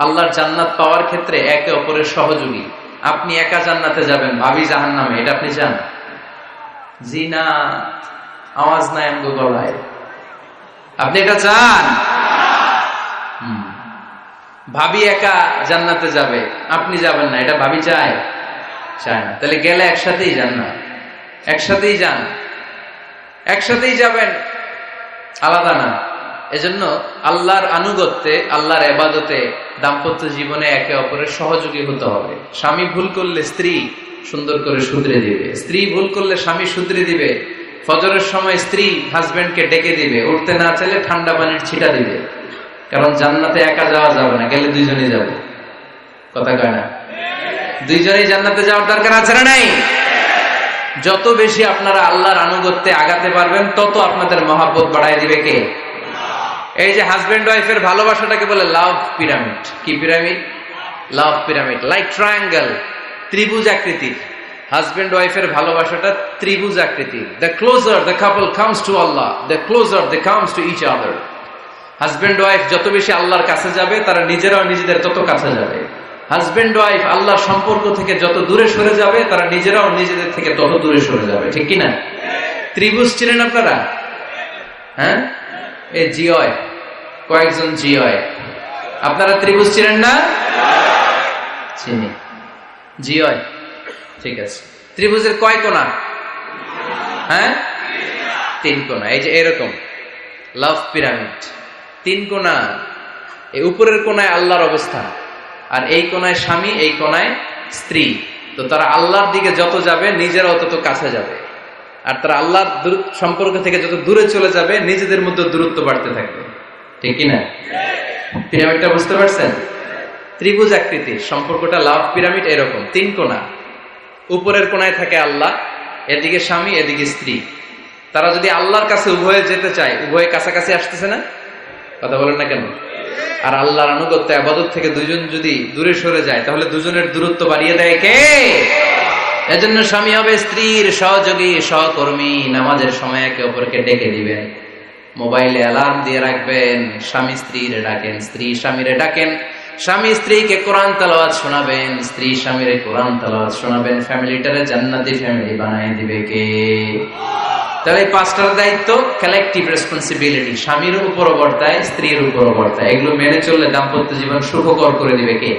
আল্লাহর জান্নাত পাওয়ার ক্ষেত্রে একে অপরের সহযোগী। আপনি একা জান্নাতে যাবেন, ভাবি জাহান্নামে, এটা আপনি চান? জি না, আওয়াজ নাই আমগো গলায়। আপনি এটা চান? ভাবি একা জান্নাতে যাবে, আপনি যাবেন না, এটা ভাবি চায়? চায় না। তাহলে গেলে একসাথেই যান না, একসাথেই যান, একসাথেই যাবেন, আলাদা না। এজন্য আল্লাহর আনুগত্যে, আল্লাহর ইবাদতে, দাম্পত্য জীবনে একে অপরের সহযোগী হতে হবে। স্বামী ভুল করলে স্ত্রী সুন্দর করে শুধরে দিবে, স্ত্রী ভুল করলে স্বামী শুধরে দিবে। ফজরের সময় স্ত্রী হাজবেন্ডকে ডেকে দিবে, উঠতে না চাইলে ঠান্ডা পানির ছিটা দিবে। কারণ জান্নাতে একা যাওয়া যাবে না, গেলে দুইজনেই যাবে। কথা কয় না? দুইজনেই জান্নাতে যাওয়ার দরকার আছে না নাই? যত বেশি আপনারা আল্লাহর আনুগত্যে আগাতে পারবেন, তত আপনাদের মহব্বত বাড়ায় দিবে কে? এই যে হাজবেন্ড ওয়াইফের ভালোবাসাটাকে বলে লাভ পিরামিড। কি pyramid? Love pyramid, like triangle, ত্রিভুজ আকৃতির। হাজবেন্ড ওয়াইফের ভালোবাসাটা ত্রিভুজ আকৃতির। The closer the couple comes to Allah, the closer they comes to each other. Husband wife যত বেশি আল্লাহর কাছে যাবে, তারা নিজেরাও নিজেদের তত কাছে যাবে। হাজবেন্ড ওয়াইফ আল্লাহর সম্পর্ক থেকে যত দূরে সরে যাবে, তারা নিজেরাও নিজেদের থেকে তত দূরে সরে যাবে। ঠিক কিনা? ত্রিভুজ চিনেন আপনারা? হ্যাঁ, এই জিওয় কয়েকজন জিওয়, আপনারা ত্রিভুজ চিনেন না? চিনি, জিওয়, ঠিক আছে। ত্রিভুজের কয় কোণা? হ্যাঁ, 3 কোণা। এই যে এরকম লাভ পিরামিড, 3 কোণা। এই উপরের কোণায় আল্লাহর অবস্থান, আর এই কোণায় স্বামী, এই কোণায় স্ত্রী। তো তারা আল্লাহর দিকে যত যাবে, নিজেরাও তত কাছে যাবে। আর তারা আল্লাহর সম্পর্ক থেকে যত দূরে চলে যাবে, নিজেদের মধ্যে দূরত্ব বাড়তে থাকবে। ঠিক কিনা? পিরামিডটা বুঝতে পারছেন? ত্রিভুজ আকৃতির সম্পর্কটা লাভ পিরামিড এরকম, 3 কোণা। উপরের কোণায় থাকে আল্লাহ, এদিকে স্বামী, এদিকে স্ত্রী। তারা যদি আল্লাহর কাছে উভয়ে যেতে চায়, উভয়ে কাছাকাছি আসতেছে না? কথা বলেন না কেন? আর আল্লাহর আনুগত্য ইবাদত থেকে দুজন যদি দূরে সরে যায়, তাহলে দুজনের দূরত্ব বাড়িয়ে দেয় কে? এজন্য স্বামী হবে স্ত্রীর সহযোগী, সহকর্মী। নামাজের সময় একে অপরকে ডেকে দিবেন, মোবাইলে অ্যালার্ম দিয়ে রাখবেন। স্বামী স্ত্রীরে ডাকেন, স্ত্রী স্বামীরে ডাকেন। স্বামী স্ত্রীকে কোরআন তেলাওয়াত শোনাবেন, স্ত্রী স্বামীরে কোরআন তেলাওয়াত শোনাবেন। ফ্যামিলিটারে জান্নাতি ফ্যামিলি বানায় দিবে কে? তাহলে 5টার দায়িত্ব, কালেকটিভ রেসপন্সিবিলিটি, স্বামীর উপরও বর্তায়, স্ত্রীর উপরও বর্তায়। এগুলো মেনে চললে দাম্পত্য জীবন সুখকর করে দিবে কে?